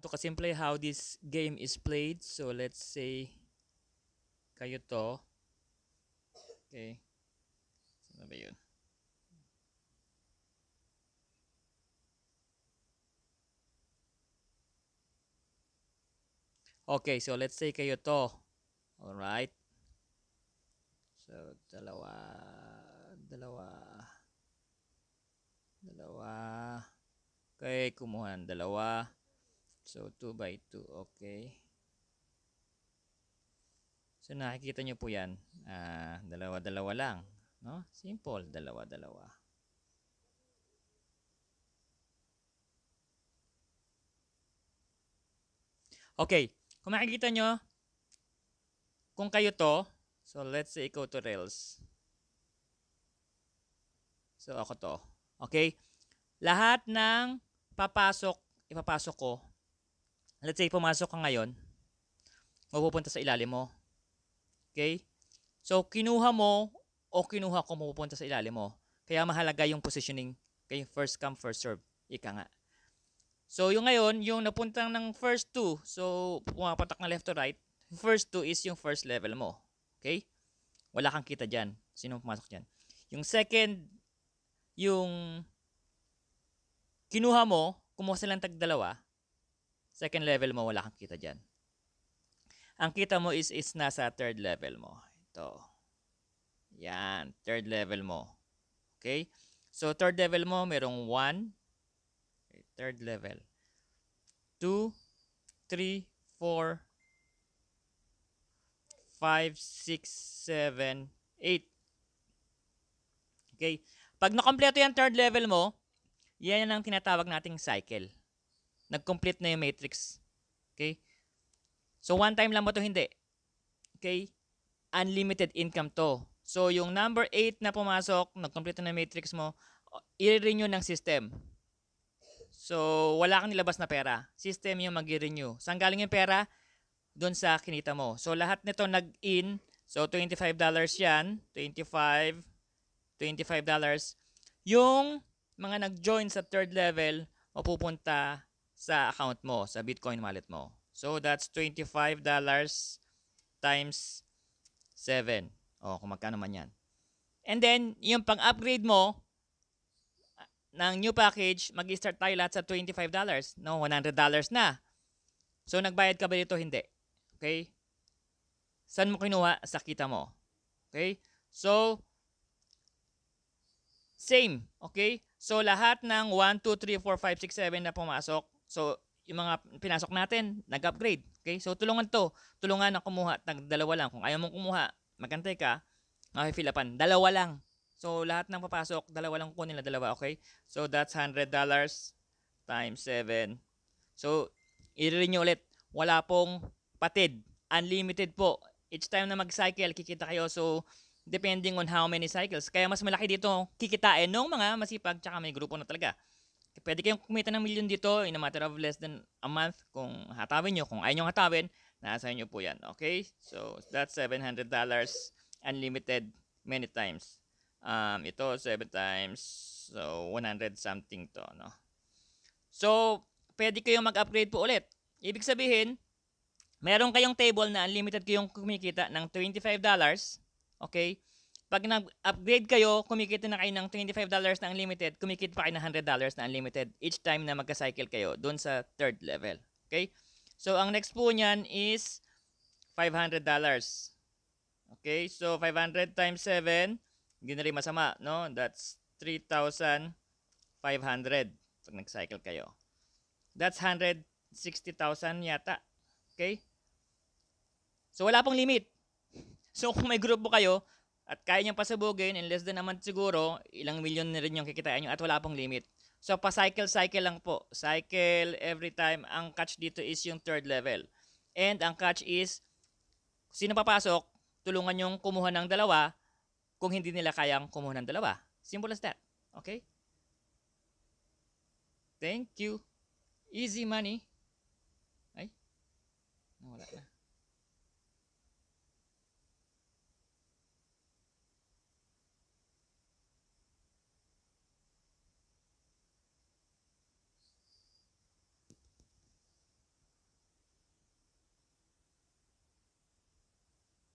to kasimple how this game is played. So let's say kayo to. Okay. Ano ba yun? Okay, so let's say kayo to. Alright. So, dalawa. Okay, kumuha ng dalawa. So, 2 by 2. Okay. So, nakikita nyo po yan. Dalawa-dalawa lang. No? Simple. Dalawa-dalawa. Okay. Kung makikita nyo, kung kayo to, so let's say ikaw to Rails. So, ako to. Okay? Lahat ng ipapasok ko. Let's say, pumasok ka ngayon, mapupunta sa ilalim mo. Okay? So, kinuha mo o kinuha ko mapupunta sa ilalim mo. Kaya mahalaga yung positioning. Okay? First come, first serve. Ika nga. So, yung ngayon, yung napuntang ng first two, so, pumapatak na left to right, first two is yung first level mo. Okay? Wala kang kita dyan. Sino pumasok dyan? Yung second, yung kinuha mo, kumuha silang tag-dalawa, second level mo, wala kang kita dyan. Ang kita mo is nasa third level mo. Ito. Yan. Third level mo. Okay? So, third level mo, merong 1. Okay, third level. 2, 3, 4, 5, 6, 7, 8. Okay? Pag nakompleto yung third level mo, yan ang tinatawag nating cycle. Nag-complete na yung matrix. Okay? So, one time lang ba ito? Hindi. Okay? Unlimited income to. So, yung number 8 na pumasok, nag-complete na yung matrix mo, i-renew ng system. So, wala kang nilabas na pera. System yung mag-renew. Saan galing yung pera? Doon sa kinita mo. So, lahat nito nag-in. So, $25 yan. $25. Yung mga nag-join sa third level, mapupunta sa account mo, sa Bitcoin wallet mo. So, that's $25 times 7. O, kung magkano man yan. And then, yung pang-upgrade mo ng new package, mag-start tayo lahat sa $25. No, $100 na. So, nagbayad ka ba dito? Hindi. Okay? Saan mo kinuha? Sa kita mo. Okay? So, same. Okay? So, lahat ng 1, 2, 3, 4, 5, 6, 7 na pumasok. So, yung mga pinasok natin, nag-upgrade. Okay? So, tulungan to. Tulungan na kumuha. Dalawa lang. Kung ayaw mong kumuha, magantay ka, makifill upan. Dalawa lang. So, lahat ng papasok, dalawa lang kukunin nila. Dalawa, okay? So, that's $100 times 7. So, i-renew ulit. Wala pong patid. Unlimited po. Each time na mag-cycle, kikita kayo. So, depending on how many cycles. Kaya mas malaki dito kikitain ng mga masipag tsaka may grupo na talaga. Pwede kayong kumita ng million dito in a matter of less than a month kung hatawin nyo. Kung ayaw nyo hatawin, nasa inyo po yan. Okay? So, that's $700 unlimited many times. Ito, 7 times. So, 100 something to. No? So, pwede kayong mag-upgrade po ulit. Ibig sabihin, meron kayong table na unlimited kayong kumikita ng $25. Okay? Pag nag-upgrade kayo, kumikita na kayo ng $25 na unlimited, kumikita pa kayo ng $100 na unlimited each time na magka-cycle kayo doon sa third level. Okay? So, ang next po niyan is $500. Okay? So, 500 times 7, hindi na rin masama, no? That's 3,500 pag nag-cycle kayo. That's 160,000 yata. Okay? So, wala pong limit. So, kung may grupo kayo, at kaya niyang pasabugin, in less than a month siguro, ilang milyon na rin yung kikitain nyo at wala pong limit. So, pa-cycle lang po. Cycle every time. Ang catch dito is yung third level. And ang catch is, sino papasok, tulungan yung kumuha ng dalawa kung hindi nila kayang kumuha ng dalawa. Simple as that. Okay? Thank you. Easy money. Ay, nawala na.